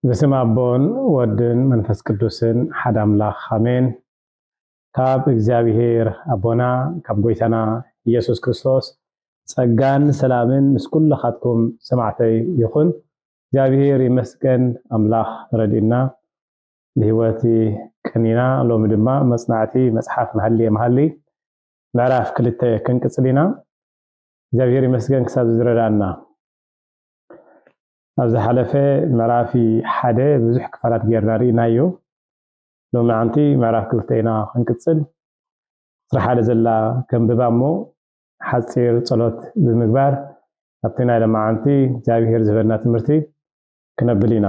በስመ አብ ወወልድ መንፈስ ቅዱስን ሓደ አምላኽ አሜን። ካብ እግዚአብሔር አቦና ካብ ጎይታና ኢየሱስ ክርስቶስ ጸጋን ሰላምን ምስ ኩልኻትኩም ሰማዕተይ ይኹን። እግዚአብሔር ይመስገን አምላኽ ረዲእና ብህይወት ቀኒና ሎሚ ድማ መጽናዕቲ መጽሐፍ መሃሊ ምዕራፍ 2 ክንቅጽል ኢና። እግዚአብሔር ይመስገን ክሳብ ዝረዳና ኣብዚ ሓለፈ ምዕራፍ 1 ብዙሕ ክፋላት ጌርና ርኢናዮ። ሎሚ ዓንቲ ምዕራፍ 2 ኢና ክንቅጽል። ስራሓለ ዘላ ከንብባ እሞ ሓፂር ጸሎት ብምግባር ኣብቲ ናይ ሎማዓንቲ እግዚአብሔር ዝህበና ትምህርቲ ክነብል ኢና።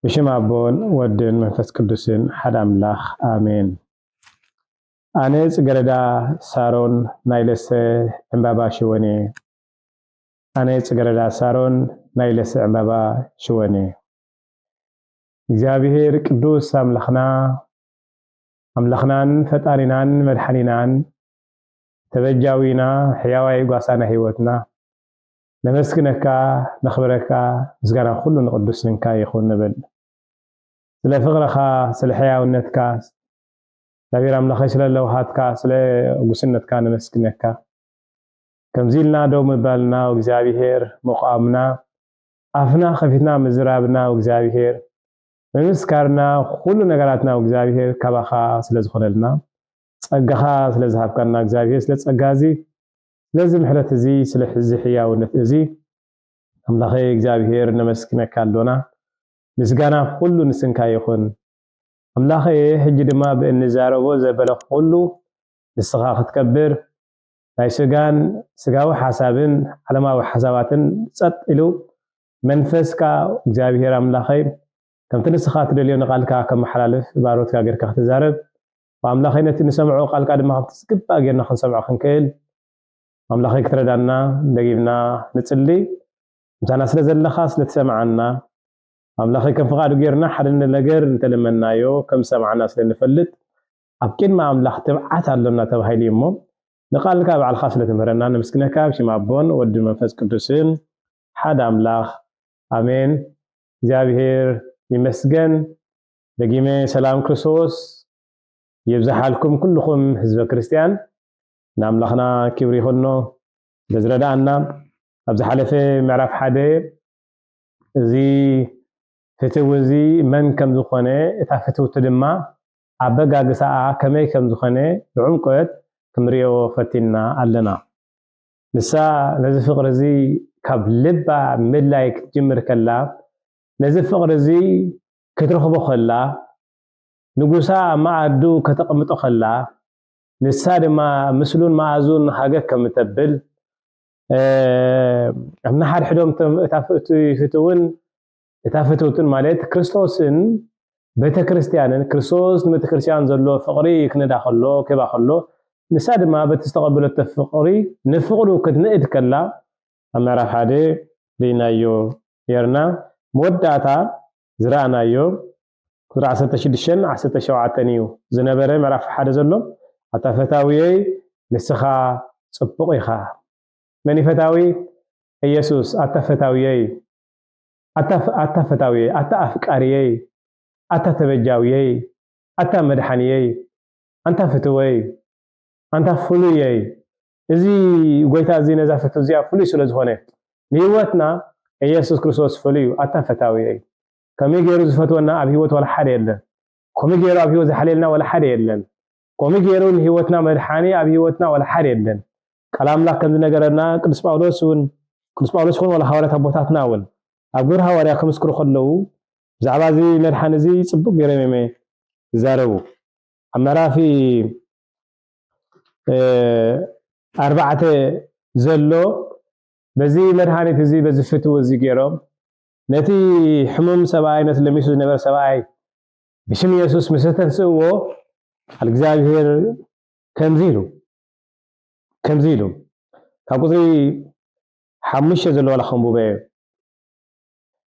ብሽም አቦን ወድን መንፈስ ቅዱስን ሓደ አምላኽ አሜን። አነ ጽጌረዳ ሳሮን ናይ ለሰ ዕምባባ ሽወኔ አነ ጽጌረዳ ሳሮን ናይ ለሰ ዕምባባ ሽወኔ። እግዚአብሔር ቅዱስ አምላኽናን ፈጣሪናን መድኃኒናን ተበጃዊና ሕያዋይ ጓሳና ህይወትና ነመስግነካ ነኽብረካ ምስጋና ሁሉ ንቅዱስ ስምካ ይኹን ንብል። ስለ ፍቅርኻ ስለ ሕያውነትካ እግዚአብሔር አምላኽ ስለ ለውሃትካ ስለ ጉስነትካ ነመስግነካ። ከምዚልና ዶም ባልና እግዚአብሔር መቋምና አፍና ከፊትና ምዝራብና እግዚአብሔር በምስካርና ሁሉ ነገራትና እግዚአብሔር ካባኻ ስለ ዝኾነልና ጸጋኻ ስለ ዝሃብካና እግዚአብሔር ስለ ጸጋዚ ስለዚ ምሕረት እዚ ስለ ሕዚ ሕያውነት እዚ አምላኽ እግዚአብሔር ነመስግነካ አሎና። ምስጋና ሁሉ ንስንካ ይኹን አምላኽ። ሕጂ ድማ በእንዛረቦ ዘበለ ሁሉ ንስኻ ክትከብር ናይ ስጋዊ ሓሳብን ዓለማዊ ሓሳባትን ጸጥ ኢሉ መንፈስካ እግዚአብሔር አምላኽ ከምቲ ንስኻ ትደልዮ ንቃልካ ከመሓላልፍ ባሮትካ ጌርካ ክትዛረብ አምላኽ ነቲ ንሰምዖ ቃልካ ድማ ከምቲ ዝግባእ ጌርና ክንሰምዖ ክንክእል አምላኽ ክትረዳና ደጊምና ንጽሊ። ምሳና ስለ ዘለኻ ስለ ተሰማዓና አምላኽ ከም ፍቃዱ ጌርና ሓደ ነገር እንተለመናዮ ከም ሰማዓና ስለ ንፈልጥ ኣብ ቅድመ አምላኽ ትብዓት አለና ተባሂሉ እሞ ንቃልካ ባዕልኻ ስለ ትምህረና ንምስግነካ ብሽም አቦን ወድን መንፈስ ቅዱስን ሓደ አምላኽ አሜን። እግዚአብሔር ይመስገን። ደጊሜ ሰላም ክርስቶስ ይብዛሓልኩም ኩልኩም ህዝበ ክርስቲያን ናምላኽና ክብሪ ይኹኖ ለዝረዳእና። ኣብዚ ሓለፈ ምዕራፍ 1 እዚ ፍትው እዚ መን ከም ዝኾነ እታ ፍትውቲ ድማ ኣበጋግሳኣ ከመይ ከም ዝኾነ ብዕምቆት ክንሪኦ ፈቲና ኣለና። ንሳ ነዚ ፍቅሪ እዚ ካብ ልባ ምላይ ክትጅምር ከላ ነዚ ፍቅሪ እዚ ክትረኽቦ ከላ ንጉሳ ማዓዱ ከተቀምጦ ከላ ንሳ ድማ ምስሉን ማዓዙን ሃገር ከም ተብል ኣብና ሓድሕዶም እታ ፍትውትን ማለት ክርስቶስን ቤተክርስቲያንን ክርስቶስ ንቤተክርስቲያን ዘሎ ፍቅሪ ክነዳ ከሎ ከባ ከሎ ንሳ ድማ በተስተቀበለተ ፍቅሪ ንፍቅሩ ክትንእድ ከላ ኣብ ምዕራፍ 1 ሪናዮ የርና መወዳእታ ዝረአናዮ ቁጥሪ 16 17 እዩ ዝነበረ ምዕራፍ 1 ዘሎ ኣታፈታዊይ ንስኻ ጽቡቕ ኢኻ። መን ይፈታዊ? ኢየሱስ። ኣታፈታዊይ ኣታ ኣፍቃሪይ ኣታ ተበጃዊይ ኣታ መድኃኒይ ኣንታ ፍትወይ ኣንታ ፍሉየይ። እዚ ጎይታ እዚ ነዛ ፍትው እዚኣ ፍሉይ ስለ ዝኾነ ንህይወትና ኢየሱስ ክርስቶስ ፍሉይ ኣታ ፈታዊይ። ከመይ ገይሩ ዝፈትወና ኣብ ህይወት ወላ ሓደ የለን። ከመይ ገይሩ ኣብ ህይወት ዝሓለልና ወላ ሓደ የለን። ከመይ ገይሩ ንህይወትና መድኃኒ ኣብ ህይወትና ወላ ሓደ የለን። ቃል አምላክ ከም ዝነገረና ቅዱስ ጳውሎስ ኹን ወላ ሐዋርያት ኣቦታትና እውን ኣብ ግብረ ሐዋርያ ከምስክሩ ከለዉ ብዛዕባ እዚ መድኃኒ እዚ ጽቡቕ ገይሮም ይዛረቡ። ኣብ ምዕራፍ 4 ዘሎ በዚ መድኃኒት እዚ በዚ ፍትው እዚ ገይሮም ነቲ ሕሙም ሰብኣይ ነቲ ለሚሱ ዝነበረ ሰብኣይ ብሽም ኢየሱስ ምስ ተንስእዎ ቃል እግዚአብሔር ከምዚ ኢሉ ካብ ቁጥሪ حمشة زلوا لخم بوبايو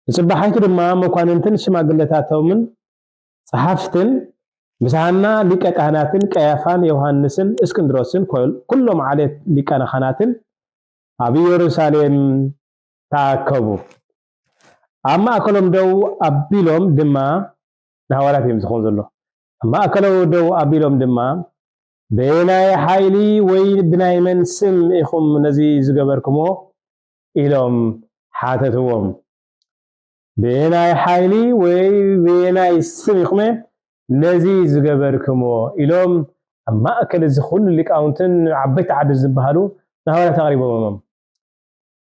صباحيت دما مكواننتن شماغلتاتومن صحافتن مسانا ليقا كهناتن قيافان يوحنسن اسكندروسن كلهم عليه ليقا كهناتن ابي يروسالم تاكبو اما اكلهم دو ابيلوم دما نحوالات يمزخون زلو اما اكلوا دو ابيلوم دما بيناي حيلي وين بناي من سم اخم نزي زغبركمو إلهم حاتتهم بيناي حيلي وبيناي سميخمه نزي زغبركمو إلهم أما أكل زخون لك أونتن عبيت عدد زبهالو نهارات تقريبا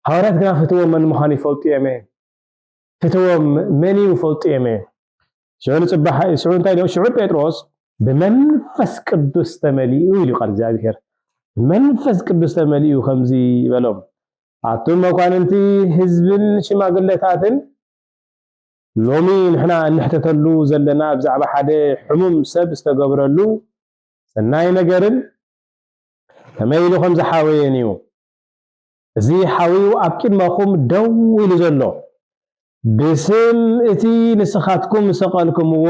هارات كنا فتوهم من مخاني فولتي أمي فتوهم مني فولتي أمي شعون صباح شعون تايلو شعون بيتروس بمنفس قدس تمليئو يلي قال زابير منفس قدس تمليئو خمزي بلوم عطوا مكاننتي حزبن شماغلتاتن لومي نحنا نحتتلو زلنا بزعبه حدا حمم سب استغبرلو سناي نغرن كميلو خمز حاوينيو زي حاويو ابكن ماخوم دو يلو زلو بسم اتي نسخاتكم سقالكم و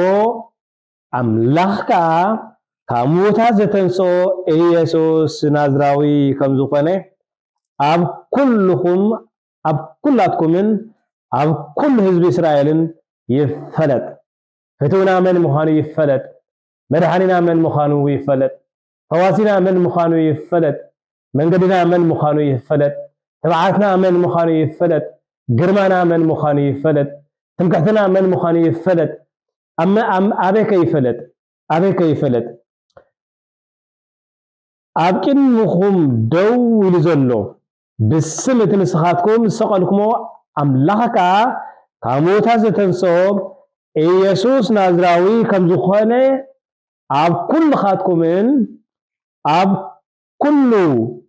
املاخكا كاموتا زتنسو ايسوس نازراوي كمزوفنه اب كلهم اب كلاتكم اب كل حزب اسرائيل يفلت فتونا من مخانو يفلت مدحاننا من مخانو يفلت فواسنا من مخانو يفلت منقدنا من مخانو يفلت تبعاتنا من مخانو يفلت قرمانا من مخانو يفلت تمكحتنا من مخانو يفلت اما ابيك يفلت ابيك يفلت ابكن مخم دو يلزلو بسم تنسخاتكم سقالكم املاحكا كاموتا زتنصوب إيسوس نازراوي كم زخانه اب كل خاتكمن اب كله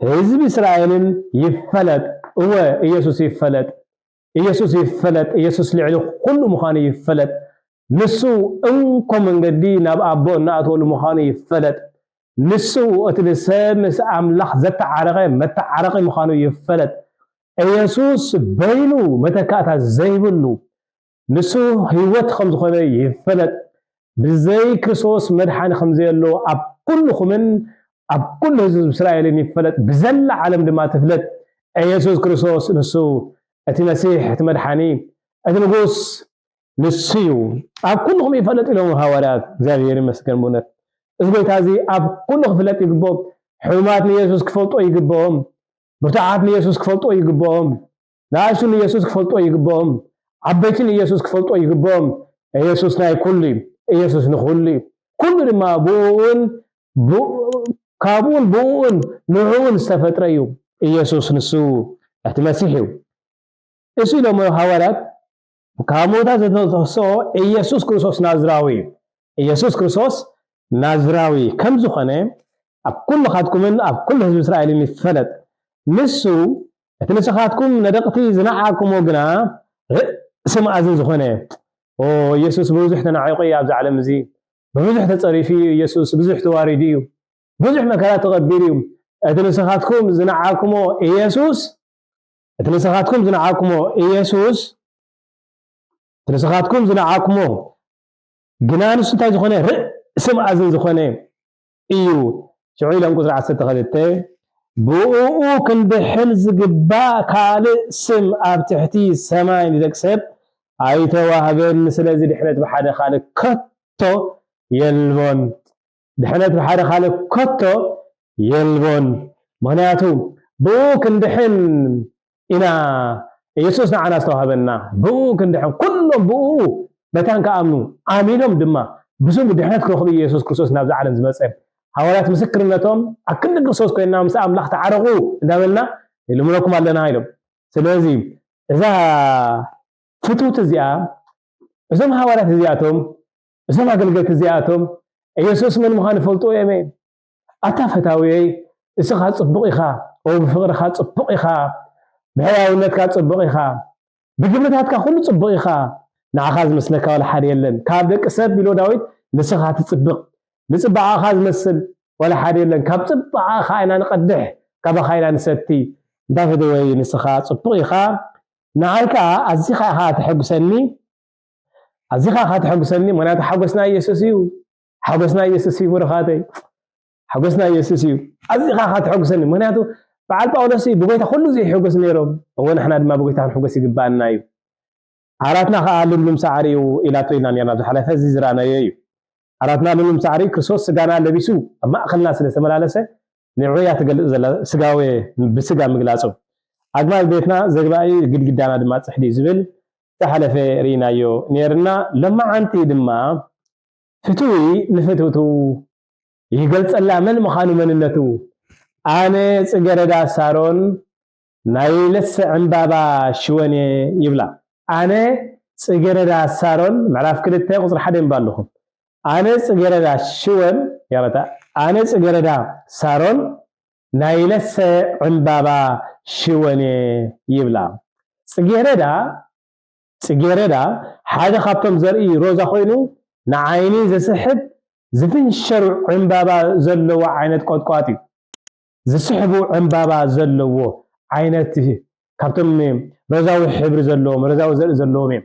حزب اسرائيل يفلت هو إيسوس يفلت إيسوس يفلت إيسوس لعلو كل مخاني يفلت نسو انكم انقدي ناب ابو ناتو المخاني يفلت نسو اتلسمس املاح زت عرقه مت عرقه مخانو يفلت إيسوس بينو متكاتا زيبلو نسو هيوت خمز خونه يفلت بزي كريستوس مدحان خمزيلو اب كلكم من اب كل حزب اسرائيل يفلت بزل عالم دما تفلت إيسوس كريستوس نسو اتي مسيح اتي مدحاني اتي نغوس نسيو اب كلهم يفلت لهم هوارات እግዚአብሔር ይመስገን ሞነት እዝጎይ ታዚ اب كلهم فلت يغبو حرمات ኢየሱስ ክፈልጦ ይግቦም ብርታዓት ኢየሱስ ክፈልጦ ይግቦም ናሽን ኢየሱስ ክፈልጦ ይግቦም عبيتين ኢየሱስ ክፈልጦ ይግቦም ኢየሱስ ናይ ኩሉ ኢየሱስ ንኹሉ ኩሉ ድማ ቡን ካብውን ቡን ንዑን ዝተፈጥረዩ ኢየሱስ ንሱ እትመሲሑ እሱ ለሞ ሐዋርያት ካሞታ ዘተሰሶ ኢየሱስ ክርስቶስ ናዝራዊ ኢየሱስ ክርስቶስ ናዝራዊ ከም ዝኾነ ኣብ ኩሉ ኻትኩምን ኣብ ኩሉ ህዝቢ እስራኤል ይፈለጥ ንሱ እትንስኻትኩም ነደቕቲ ዝነዓኩም ወግና ስም ኣዝን ዝኾነ ኦ ኢየሱስ ብዙሕ ተናዓይቆ ኣብ ዓለም እዚ ብዙሕ ተጸሪፊ ኢየሱስ ብዙሕ ተዋሪዲ እዩ ብዙሕ መከራ ተቀቢሉ እዩ እትንስኻትኩም ዝነዓኩሞ ኢየሱስ እትንስኻትኩም ዝነዓኩሞ ኢየሱስ እትንስኻትኩም ዝነዓኩሞ ግና ንሱ እንታይ ዝኾነ ስም ኣዝን ዝኾነ እዩ شعيلهم قصر عسد خلته بؤو كندحن زقبا كالي سم ابتحتي سماي لدكسب ايتو وهبن سلازي دحنت بحدا خالق كتو يلبون دحنت بحدا خالق كتو يلبون معناته بؤو كندحن إنا يسوس نعنا استوهبنا بؤو كندحن كلهم بؤو بتان كامنو امينهم دما بزوم دحنت كرخبي يسوس كريستوس نابز عالم زمصب حوالات مسكرنتهم اكن كريستوس كنا مس املاح تعرقوا اندابلنا يلملكم علينا هيلم سلازي اذا فتوت زيا اذا حوالات زياتهم اذا اغلغلت زياتهم يسوس من مخان فلطو يمين اتفتاوي اسخا صبقيخا او بفقرخا صبقيخا بحياونتك صبقيخا بجملتك كل صبقيخا نعخاز مسلك ولا حد يلن كاب دق سب بيلو داويت نسخا تصبق نصبعا خاز مسل ولا حد يلن كاب صبعا خاينا نقدح كاب خاينا نستي دافدوي نسخا صبقيخا نعايكا أزيخا خا تحقسني منات حقسنا يسوسيو حقسنا يسوسيو مرخاتي حقسنا يسوسيو أزيخا خا تحقسني مناتو بعد باولسي بغيتا كله زي حقس نيروم هو نحنا ما بغيتا نحقس يقبالنا يو عراتنا خا لملم سعريو إلى توينا نيرنا حلفة زيزرانا يو عراتنا لملم سعري كريستوس سغانا لبيسو أما أخلنا سلسملالسه نعويا تقل سغاوي بسغا مغلاصو أجمل بيتنا زغباي قدقدانا دما تصحدي زبل تحلفة رينايو نيرنا لما عنتي دما فتوي نفتوتو يقلص الله من مخانو مننتو أنا صغردا سارون نايلس عنبابا شوني يبلا أنا صغردا سارون معرف كلته قصر حدين باللهم أنا صغردا شون يارتا أنا صغردا سارون نايلس عنبابا شوني يبلا صغردا حاجه خاطم زرئي روزا خوينو نعيني زسحب زفنشر عنبابا زلو عينت قطقاطي زسحبو عنبابا زلو عينت كابتم روزاوي حبر زلو روزاو زل زلو ميم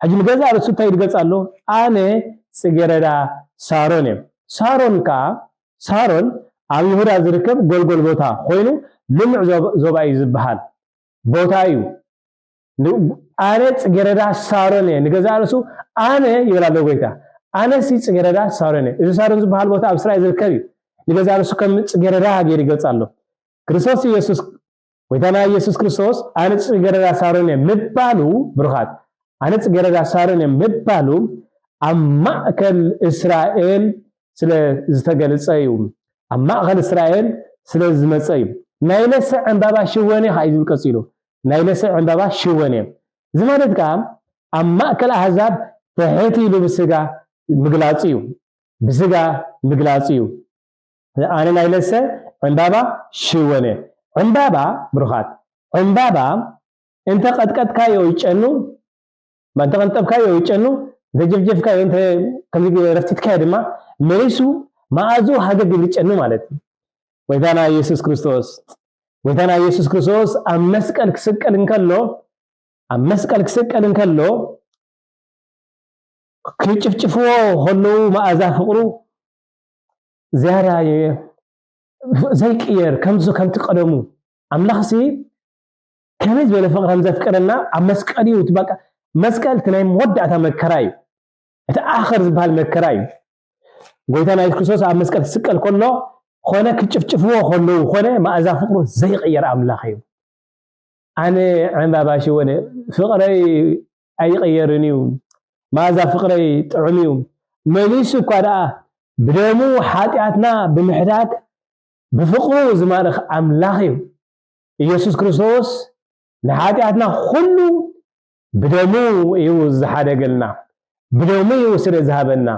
حجي مغزا رسو تاي يغصالو انا صغردا سارون ابي هدا زركب غلغل بوتا خوينو لمع زوباي زبحال بوتايو أنا صغردا ساروني نغزا رسو أنا يبلالو غيتا أنا سي صغردا ساروني إذا سارون زبحال بوتا أبسرا يزركبي نغزا رسو كم صغردا غير يغصالو كريستوس يسوس ويتانا يسوس كريستوس أنا صغردا ساروني مبالو برخات أنا صغردا ساروني مبالو أما كل إسرائيل سلا زتغلصايو أما كل إسرائيل سلا زمصايو نايلس عنبابا شوني هاي يقصيلو نايلس عنبابا شوني زمانت كام أما كل أحزاب تحتي بسغا مغلاصيو أنا نايلس عنبابا شوني عنبابا برخات عنبابا انت قد كايو يچنو ما انت قد كايو يچنو دجفجف كايو انت كم رفتت كايدما ميسو ማአዙ ሀገግ ሊጨኑ ማለት ነው። ወይታና ኢየሱስ ክርስቶስ አመስቀል ክስቀልን ከሎ ክጭፍጭፎ ሆኖ ማአዛ ፍቅሩ ዚያራ ዘይቅየር ከምዙ ከምትቀደሙ አምላኽሲ ከመዝ በለ ፍቅራም ዘፍቀረና አመስቀልዩ ትበቃ መስቀል ትናይ ወዳታ መከራይ እቲ አخر ዝበሃል መከራይ ወይታና ኢየሱስ ክርስቶስ አመስቀል ክስቀል ከሎ ሆነ ክጭፍጭፎ ሆኖ ሆነ ማአዛ ፍቅሩ ዘይቅየር አምላኽዩ አነ عنباباشي ወነ ፍቅረይ አይቀየርኒው ማዛ ፍቅረይ ጥዑሚው መሊሱ ኳዳ ብደሙ ኃጢአትና ብምሕዳግ بفقره زمارخ أملاخي يسوع كريستوس نحاتياتنا كله بدمو يوز حدا قلنا بدمو يوسر ذهبنا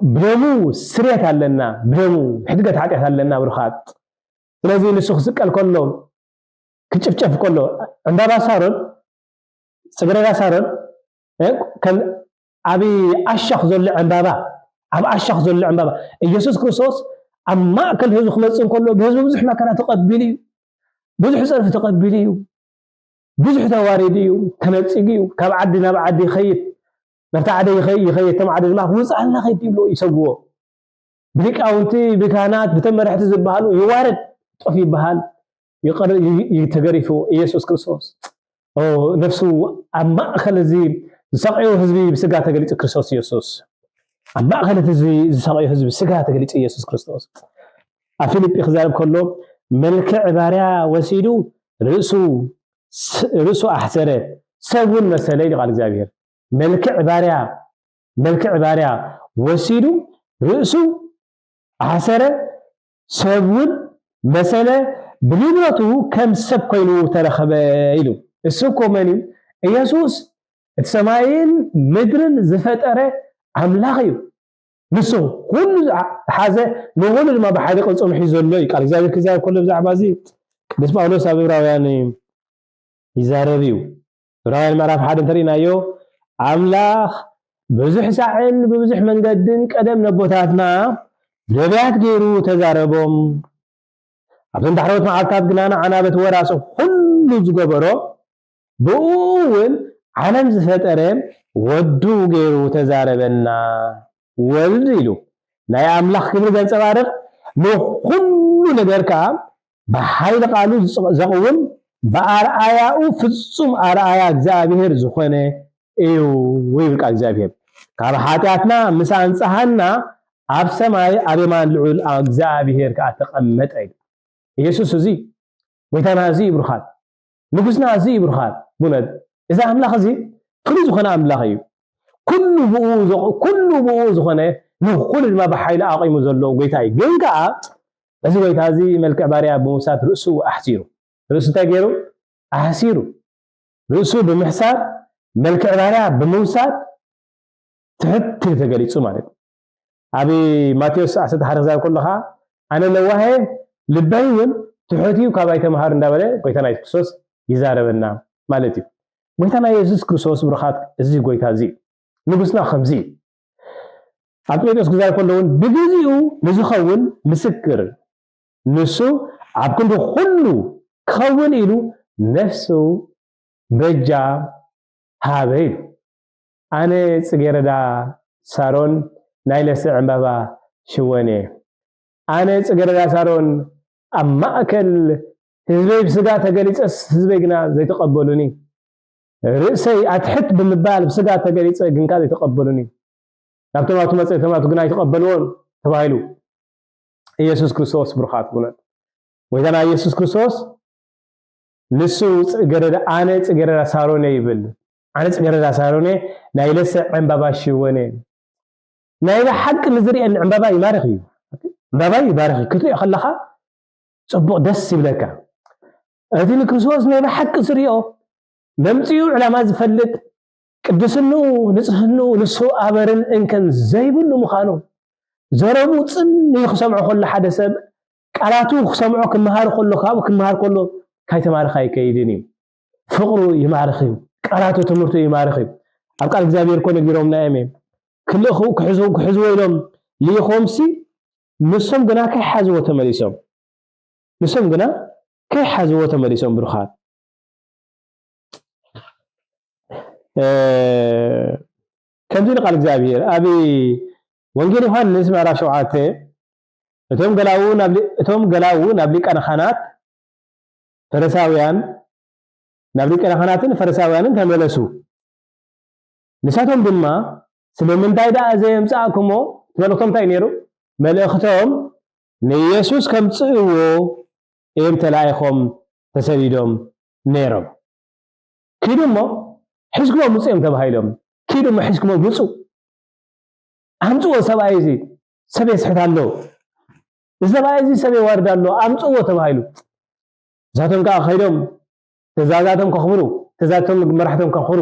بدمو سريت لنا بدمو حدقت حاتيات لنا برخات لازم نسخ سكال كله كتشف كله عندما صارن سجرا صارن كان أبي أشخ ذل عندما أبي أشخ ذل عندما يسوع كريستوس أما كل هذا خمسين كله بهذا بزح ما كان تقبليه بزح صرف تقبليه بزح توارديه كانت تيجي كبعدنا بعد خيط نرتعد يخيط تم عدد ما هو صعلنا خيط يبلو يسووه بليك أونتي بكانات بتمر حتى زبهالو يوارد طفي بهال يقرر يتجرفه يسوع كريستوس أو نفسه أما خل زي سقيه حزبي بسقى تجريت كريستوس يسوع أما خلت زي حزب سقى تجريت يسوع كريستوس أفيليب إخزار كله ملك عبارة وسيدو رسو أحسره سوون مسألة قال زابير ملك عبارة وسيدو رسو أحسره سوون مسألة بليبرته كم سبقينو ترخبايلو السوكو مني يسوس السماين مدرن زفتره عملاقيو نسو كل حاجه نقول ما بحد قصم حيزلو قال እግዚአብሔር ከዛ كل بزعبازي بس ጳውሎስ አብራውያን ይዛረብዩ ራውያን ምዕራፍ 1 ተሪናዮ አምላኽ ብዙሕ ሳዕን በብዙሕ መንገድን ቀደም ነቦታትና ነቢያት ገይሩ ተዛረቦም ኣብቶም ዳሕሮት መዓልታት ግናና ዓናበት ወራሱ ኩሉ ዝገበሮ ብኡውን ዓለም ዝፈጠረ ወዱ ገይሩ ተዛረበና ወልድ ኢሉ ናይ ኣምላኽ ክብሪ ዘንጸባርቕ ንኩሉ ነገር ከዓ ብሓይሊ ቃሉ ዘቕውም በአርአያኡ ፍጹም አርአያ እግዚአብሔር ዝኾነ እዩ ወይብቃ እግዚአብሔር ካብ ኃጢአትና ምሳ አንጻሃና ኣብ ሰማይ ኣብ የማን ልዑል እግዚአብሔር ከዓ ተቀመጠ ኢየሱስ እዚ ወይታና እዚ ይብርኻል ንጉስና እዚ ይብርኻል ብነት እዛ አምላኽ እዚ ፍሉይ ዝኾነ አምላኽ እዩ ኩሉ ብኡ ዝኾነ ንኩሉ ድማ ብሓይሊ ኣቂሙ ዘሎ ጎይታ እዩ ግን ከዓ እዚ ጎይታ እዚ መልክዕ ባርያ ብምውሳድ ርእሱ ኣሕሲሩ ርእሱ እንታይ ገይሩ ኣሕሲሩ ርእሱ ብምሕሳር መልክዕ ባርያ ብምውሳድ ትሕት ተገሊጹ ማለት ኣብ ማቴዎስ 11 ክዛብ ከለኻ ኣነ ነዋሄ ልበይ እውን ትሕትዩ ካባይ ተምሃር እንዳበለ ጎይታና ኢየሱስ ክርስቶስ ይዛረበና ማለት እዩ ጎይታና ኢየሱስ ክርስቶስ ብርኻት እዚ ጎይታ እዚ ንጉስና ከምዚ ኣብ ጴጥሮስ ክዛብ ከለውን ብግዚኡ ንዝኸውን ምስክር ንሱ ኣብ ክንዱ ኩሉ ክኸውን ኢሉ ነፍሱ በጃ ሃበ ኢሉ ኣነ ጽጌረዳ ሳሮን ናይ ለስዕ ዕምባባ ሽወኔ ኣነ ጽጌረዳ ሳሮን ኣብ ማእከል ህዝበይ ብስጋ ተገሊጸስ ህዝበይ ግና ዘይተቀበሉኒ ርእሰይ ኣትሕት ብምባል ብስጋ ተገሊጸ ግንካ ዘይተቀበሉኒ ናብቶማቱ መጽተማቱ ግና ይተቀበልዎን ተባሂሉ ኢየሱስ ክርስቶስ ብርኻት ብነት ወይታና ኢየሱስ ክርስቶስ ንሱ ጽጌረዳ ኣነ ጽጌረዳ ሳሮኔ ይብል ኣነ ጽጌረዳ ሳሮኔ ናይ ለስዕ ዕምባባ ሽወኔ ናይ ሓቂ ንዝሪአን ዕምባባ ይማርኽ እዩ ዕምባባ ይባርኽ ክትሪኦ ከለኻ ጽቡቕ ደስ ይብለካ እቲ ንክርስቶስ ናይ ሓቂ ዝሪኦ መምጽኡ ዕላማ ዝፈልጥ ቅድስኑ ንጽህኑ ንሱ ኣበርን እንከን ዘይብሉ ምዃኑ ዘረቡ ጽን ይኽሰምዖ ከሎ ሓደ ሰብ ቃላቱ ክሰምዖ ክመሃር ከሎ ካብኡ ክመሃር ከሎ ካይተማርኻ ይከይድን እዩ ፍቕሩ ይማርኽ እዩ ቃላቱ ትምህርቱ ይማርኽ እዩ ኣብ ቃል እግዚአብሔር ኮነ ጊሮም ናየመ ክልኹ ክሕዝዎ ኢሎም ሊኾምሲ ንሶም ግና ከይሓዝዎ ተመሊሶም ብርኻት ከምዚ ቃል እግዚአብሔር ኣብ ወንጌል ዮሐንስ ምዕራፍ 7 እቶም ገላው ናብ ሊቃነ ካህናት ፈሪሳውያንን ተመለሱ ንሳቶም ድማ ስለምንታይ ዳ ዘየምጻእኩሞ መልእኽቶም እንታይ ነይሩ መልእኽቶም ንኢየሱስ ከምጽእዎ እዮም ተላኢኾም ተሰዲዶም ነይሮም ኪዱሞ ሕዝክሞ ምጽኦም ተባሂሎም ኪዱሞ ሕዝክሞ ምጹ ኣምጽዎ ሰብኣይ እዚ ሰብ የስሕት ኣሎ ሰብኣይ እዚ ሰብ ይዋርድ ኣሎ ኣምጽዎ ተባሂሉ ዛቶም ከዓ ኸይዶም ትእዛዛቶም ከኽብሩ ትእዛዛቶም መራሕቶም ከኽብሩ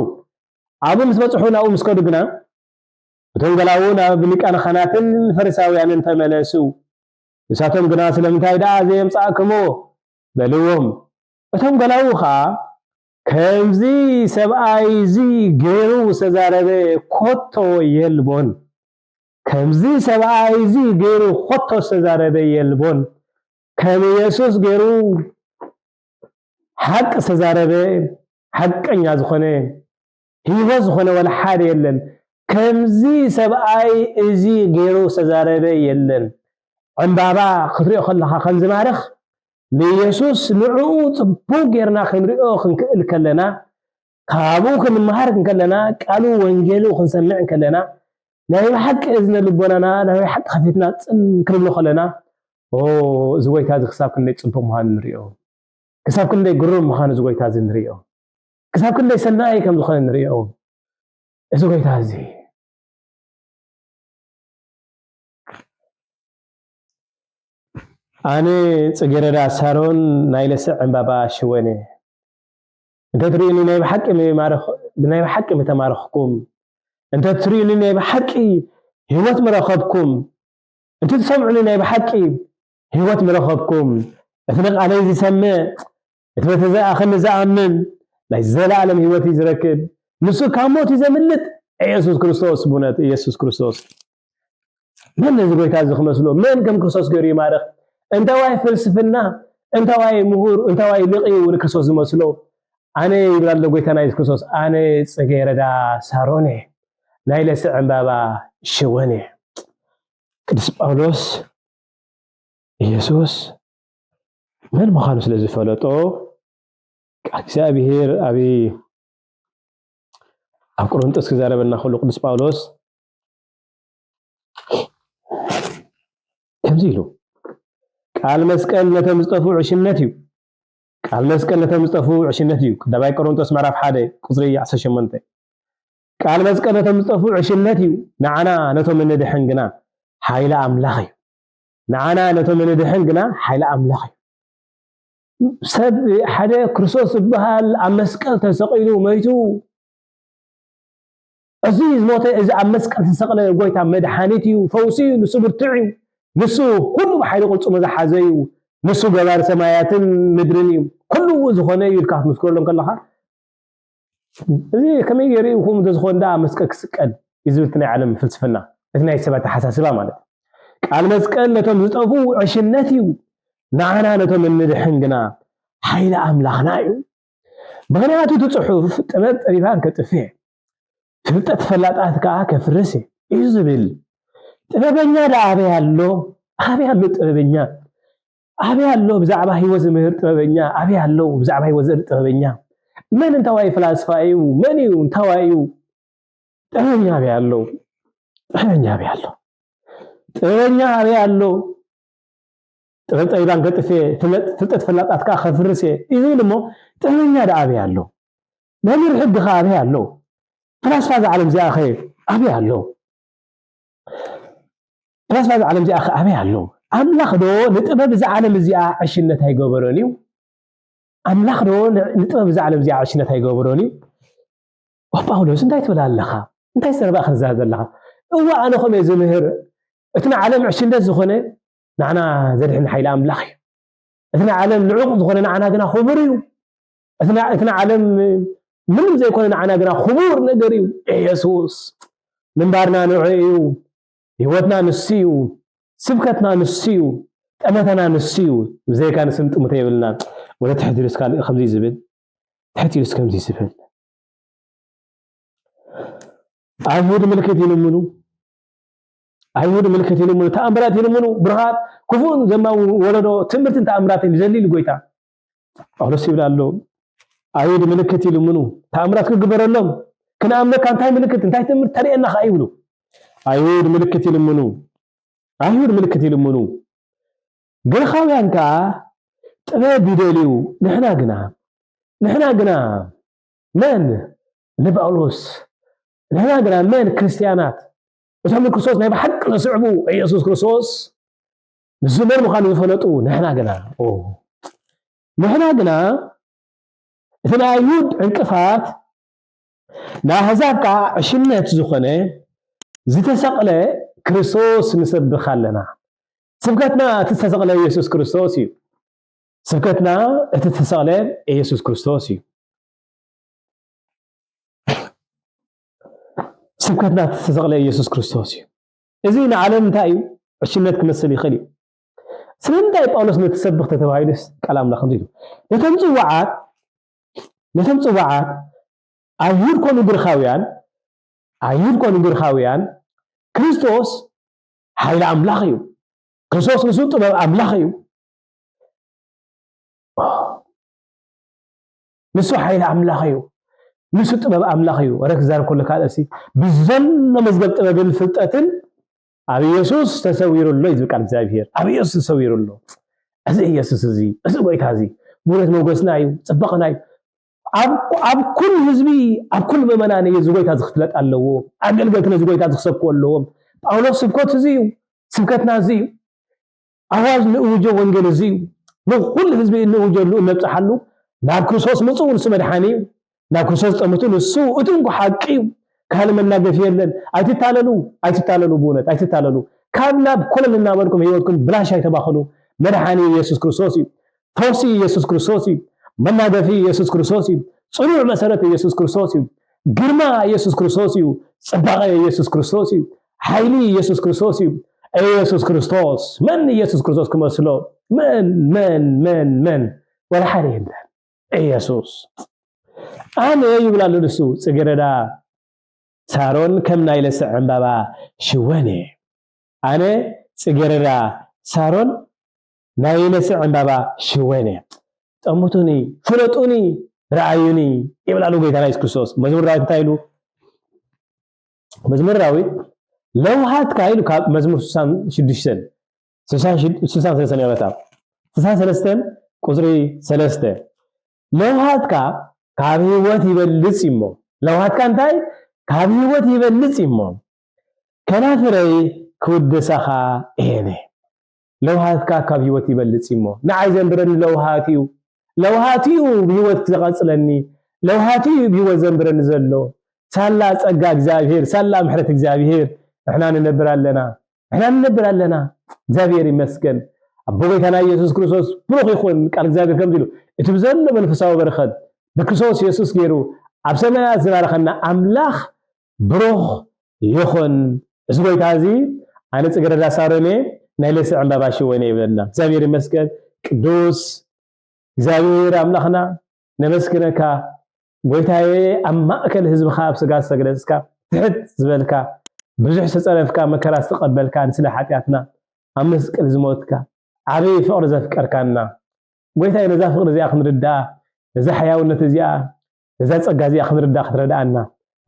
ኣብኡ ምስ በጽሑ ናብኡ ምስ ከዱ ግና እቶም ገላው ናብ ሊቃነ ካህናትን ፈሪሳውያንን ተመለሱ ንሳቶም ግና ስለምንታይ ዳ ዘየምጻእክሞ በልዎም እቶም ገላው ከዓ ከምዚ ሰብኣይ እዚ ገይሩ ዝተዛረበ ኮቶ የልቦን ከምዚ ሰብኣይ እዚ ገይሩ ኮቶ ዝተዛረበ የልቦን ከም ኢየሱስ ገይሩ ሓቅ ዝተዛረበ ሓቀኛ ዝኾነ ህይወት ዝኾነ ወላ ሓደ የለን ከምዚ ሰብኣይ እዚ ገይሩ ዝተዛረበ የለን ዕምባባ ክትሪኦ ከለኻ ከም ዝማርኽ ንኢየሱስ ንዕኡ ጽቡቕ ጌርና ክንሪኦ ክንክእል ከለና ካብኡ ክንመሃር ከለና ቃሉ ወንጌሉ ክንሰምዕ ከለና ናይ ሓቂ እዝነ ልቦናና ናይ ሓቂ ከፊትና ጽን ክንብሎ ከለና እዚ ጎይታ እዚ ክሳብ ክንደይ ጽቡቕ ምዃኑ ንሪኦ ክሳብ ክንደይ ግሩም ምዃኑ እዚ ጎይታ እዚ ንሪኦ ክሳብ ክንደይ ሰናይ ከም ዝኾነ ንሪኦ እዚ ጎይታ እዚ ኣነ ጽጌረዳ ሳሮን ናይ ለስዕ ዕምባባ ሽወኔ እንተትሪኡኒ ናይ ብሓቂ ምተማርኽኩም እንተትሪኡኒ ናይ ብሓቂ ህይወት ምረኸብኩም እንተትሰምዑኒ ናይ ብሓቂ ህይወት ምረኸብኩም እቲ ቃለይ ዝሰምዕ እቲ በተዘኣኸኒ ዝኣምን ናይ ዘለዓለም ህይወት ዝረክብ ንሱ ካብ ሞት ዘምልጥ ኢየሱስ ክርስቶስ ብነት ኢየሱስ ክርስቶስ መን እዚ ጎይታ እዚ ክመስሎ መን ከም ክርስቶስ ገይሩ ይማርኽ እንተዋይ ፍልስፍና انتواي مهور انتواي لقي ونكرسوس زمسلو انا يبلال غويتنا يسكرسوس انا صغيردا ساروني نايلس عمبابا شوني ቅዱስ ጳውሎስ ኢየሱስ ምን መኻኑ ስለዚህ ፈለጦ እግዚአብሔር አቢ ኣብ ቆሮንቶስ ክዛረበና ሁሉ ቅዱስ ጳውሎስ ከምዚ ኢሉ ቃል መስቀል ለተምጽጠፉ ዕሽነት እዩ ቃል መስቀል ለተምጽጠፉ ዕሽነት እዩ ዳባይ ቆሮንቶስ ምዕራፍ 1 ቁጥሪ 18 ቃል መስቀል ለተምጽጠፉ ዕሽነት እዩ ንዓና ነቶም እንደድሕን ግና ሓይለ ኣምላኽ እዩ ንዓና ነቶም እንደድሕን ግና ሓይለ ኣምላኽ እዩ ሰብ ሓደ ክርስቶስ ዝበሃል ኣብ መስቀል ተሰቂሉ መይቱ እዚ ዝሞተ እዚ ኣብ መስቀል ተሰቅለ ጎይታ መድሓኒት እዩ ፈውሲ ንሱ ብርቱዕ እዩ ንሱ ኩሉ ብሓይሉ ቁልፁ ዝሓዘ እዩ ንሱ ገባር ሰማያትን ምድርን እዩ ኩሉ ዝኾነ እዩ ኢልካ ክትመስክረሎም ከለኻ እዚ ከመይ ገይሩኩም ዝኮንዳ መስቀል ክስቀል ይዝብት ናይ ዓለም ፍልስፍና እቲ ናይ ሰባት ሓሳስባ ማለት ቃል መስቀል ነቶም ዝጠፉ ዕሽነት እዩ ንዓና ነቶም እንደድሕን ግና ሓይለ ኣምላኽና እዩ ምክንያቱ እቲ ፅሑፍ ጥበብ ጠቢባን ከጥፍእ ፍልጠት ፈላጣት ከዓ ከፍርስ እዩ ዝብል ጥበበኛ ዳኣበይ ኣሎ ኣበይ ኣሎ ጥበበኛ ኣበይ ኣሎ ብዛዕባ ህይወት ዝምህር ጥበበኛ ኣበይ ኣሎ ብዛዕባ ህይወት ዘርኢ ጥበበኛ መን እንተዋይ ፍላስፋ እዩ መን እዩ እንተዋይ እዩ ጥበበኛ ኣበይ ኣሎ ጥበበኛ ኣበይ ኣሎ ጥበበኛ ኣበይ ኣሎ ጥበብ ጠቢባን ከጥፍእ ፍልጠት ፈላጣት ከዓ ከፍርስ እዩ ዝብል እሞ ጥበበኛ ዳኣበይ ኣሎ መምህር ሕጊ ከዓ ኣበይ ኣሎ ፍላስፋ ዝዓለም እዚኣ ኸ ኣበይ ኣሎ ፍላስፋ ዝዓለም እዚኣ ኸ ኣበይ ኣሎ ኣምላኽ ዶ ንጥበብ ዝዓለም እዚኣ ዕሽነት ኣይገበሮን እዩ ኣምላኽ ዶ ንጥበብ ዝዓለም እዚኣ ዕሽነት ኣይገበሮን እዩ ጳውሎስ እንታይ ትብል ኣለኻ እንታይ ሰረባእ ክዛብ ዘለኻ እዋ ኣነ ኸመይ ዝምህር እቲ ዓለም ዕሽነት ዝኾነ ንዓና ዘድሕን ሓይሊ ኣምላኽ እዩ እቲ ዓለም ንዑቕ ዝኾነ ንዓና ግና ክቡር እዩ እቲ ዓለም ምንም ዘይኮነ ንዓና ግና ክቡር ነገር እዩ ኢየሱስ ምንባርና ንዑ እዩ ህይወትና ንሱ እዩ ስብከትና ንሱ እዩ ጠመተና ንሱ እዩ ብዘይካ ንስም ጥሙተ የብልና ወለ ትሕት ኢሉስ ከምዚ ዝብል ትሕት ኢሉስ ከምዚ ዝብል ኣይሁድ ምልክት ይልምኑ ኣይሁድ ምልክት ይልምኑ ተኣምራት ይልምኑ ብርሃት ክፉን ዘማው ወለዶ ትምህርትን ተኣምራትን ይዘሊል ጎይታ ጳውሎስ ይብል ኣሎ ኣይሁድ ምልክት ይልምኑ ተኣምራት ክግበረሎም ክነኣምነካ እንታይ ምልክት እንታይ ትምህርት ተርእየና ኸ ይብሉ ኣይሁድ ምልክት ይልምኑ ኣይሁድ ምልክት ይልምኑ ግሪኻውያን ከዓ ጥበብ ይደልዩ ንሕና ግና መን ንጳውሎስ ንሕና ግና መን ክርስቲያናት እቶም ክርስቶስ ናይ ብሓቂ ዘስዕቡ ኢየሱስ ክርስቶስ ንሱ መን ምዃኑ ዝፈለጡ ንሕና ግና እቲ ናይ ኣይሁድ ዕንቅፋት ንኣሕዛብ ከዓ ዕሽነት ዝኾነ ዝተሰቕለ ክርስቶስ ንሰብኽ ኣለና ስብከትና እቲ ዝተሰቕለ ኢየሱስ ክርስቶስ እዩ ስብከትና እቲ ዝተሰቕለ ኢየሱስ ክርስቶስ እዩ ስብከትና እቲ ዝተሰቕለ ኢየሱስ ክርስቶስ እዩ እዚ ንዓለም እንታይ እዩ ዕሽነት ክመስል ይኽእል እዩ ስለምንታይ ጳውሎስ ነትሰብኽ ተተባሂሉስ ቃል ኣምላኽ ከምዚ ኢሉ ነቶም ፅዋዓት ኣይሁድ ኮኑ ግሪኻውያን ክርስቶስ ሓይሊ ኣምላኽ እዩ ክርስቶስ ንሱ ጥበብ ኣምላኽ እዩ ንሱ ሓይሊ ኣምላኽ እዩ ንሱ ጥበብ ኣምላኽ እዩ ወረ ክዛረብ ከሎ ካልእሲ ብዘሎ መዝገብ ጥበብን ፍልጠትን ኣብ ኢየሱስ ተሰዊሩሎ እዩ ዝብል ቃል እግዚኣብሔር ኣብ ኢየሱስ ተሰዊሩሎ እዚ ኢየሱስ እዚ ጎይታ እዚ ብውረት መጎስና እዩ ፅበቕና እዩ ኣብ ኩል ህዝቢ ኣብ ኩል ምእመናን እዚ ጎይታ ዝኽፍለጥ ኣለዎ ኣገልገልትና እዚ ጎይታ ዝኽሰብክዎ ኣለዎም ጳውሎስ ስብከት እዚ እዩ ስብከትና እዚ እዩ ኣዋጅ ንእውጆ ወንጌል እዚ እዩ ንኩል ህዝቢ እንእውጀሉ እነብፅሓሉ ናብ ክርስቶስ ምፁ ንሱ መድሓኒ እዩ ናብ ክርስቶስ ጠምቱ ንሱ እትንኩ ሓቂ እዩ ካልእ መናገፊ የለን ኣይትታለሉ ብእውነት ኣይትታለሉ ካብ ናብ ኮለን እናበልኩም ህይወትኩም ብላሽ ኣይተባኽሉ መድሓኒ ኢየሱስ ክርስቶስ እዩ ፈውሲ ኢየሱስ ክርስቶስ እዩ መናገፊ ኢየሱስ ክርስቶስ እዩ ጽኑዕ መሰረት ኢየሱስ ክርስቶስ እዩ ግርማ ኢየሱስ ክርስቶስ እዩ ጽባቐ ኢየሱስ ክርስቶስ እዩ ሓይሊ ኢየሱስ ክርስቶስ እዩ ኢየሱስ ክርስቶስ መን ኢየሱስ ክርስቶስ ክመስሎ من ولا حد يبلا يسوس أنا يبلا لنسو سجردا سارون كم نايل سعن بابا شواني أنا سجردا سارون نايل سعن بابا شواني أموتوني فلتوني رأيوني يبلا لو بيتنا يسكسوس مزمور راوي تايلو مزمور راوي لو هات كايلو مزمور سوسان شدشتن سوسان سلسان يبتا سوسان سلسان قصري سلسته لو هات كابيوات يبلس إمو لو هات كانتاي كابيوات يبلس إمو كنافري كود سخا إيني لو هات كابيوات يبلس إمو نعايزن برن لو هاتيو بيوت تغسلني لو هاتيو بيوت زنبرن زلو سالا صقا እግዚአብሔር سالا محرت እግዚአብሔር احنا ننبر لنا እግዚአብሔር ይመስገን አቦ ጌታና ኢየሱስ ክርስቶስ ብሩክ ይኹን ቃል እግዚአብሔር ከም ዲሉ እቲ ብዘሎ መንፈሳዊ በረኸት በክርስቶስ ኢየሱስ ገይሩ ኣብ ሰማያት ዝባረኸና አምላኽ ብሩክ ይኹን እዚ ጎይታዚ ኣነ ጽገረዳ ሳሮኔ ናይ ለስዕ ዕምባባሽ ወይኔ ይብለና እግዚአብሔር ይመስገን ቅዱስ እግዚአብሔር አምላኽና ነመስግነካ ጎይታዬ ኣብ ማእከል ህዝብኻ ኣብ ስጋ ሰግደስካ ትሕት ዝበልካ ብዙሕ ተጸረፍካ መከራ ተቀበልካ ንስለ ኃጢአትና ኣብ መስቀል ዝሞትካ ዓበይ ፍቅር ዘፍቀርካና ጎይታዬ ነዛ ፍቅር እዚኣ ክንርዳ ነዛ ሕያውነት እዚኣ ነዛ ጸጋ እዚኣ ክንርዳ ክትረዳአና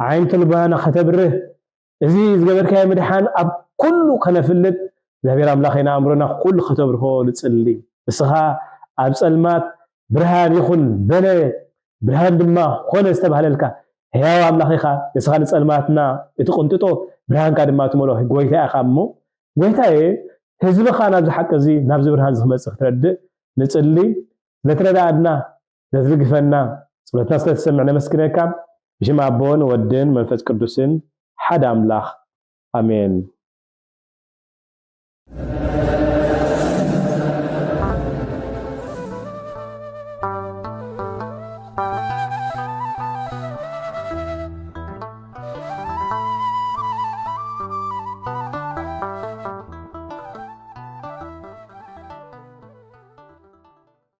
ዓይንቱ ልባና ከተብርህ እዚ ዝገበርካዮ ምድሓን ኣብ ኩሉ ከነፍልጥ እግዚአብሔር አምላኽና ኣምሮና ኩሉ ከተብርሆ ልጽሊ እስኻ ኣብ ጸልማት ብርሃን ይኹን በለ ብርሃን ድማ ኾነ ዝተባህለልካ ሕያው አምላኽኻ እስኻ ንጸልማትና እትቆንጥጦ ብርሃንካ ድማ ትመልኦ ጎይታዬ ኢኻ እሞ ጎይታዬ ህዝብኻ ናብ ዝሓቅ እዚ ናብ ዝብርሃን ዝመጽእ ክትረድእ ንጽሊ ለትረዳአና ለዝግፈና ጸሎትና ስለተሰምዕና መስክረካ ብሽም አቦን ወድን መንፈስ ቅዱስን ሓደ አምላኽ አሜን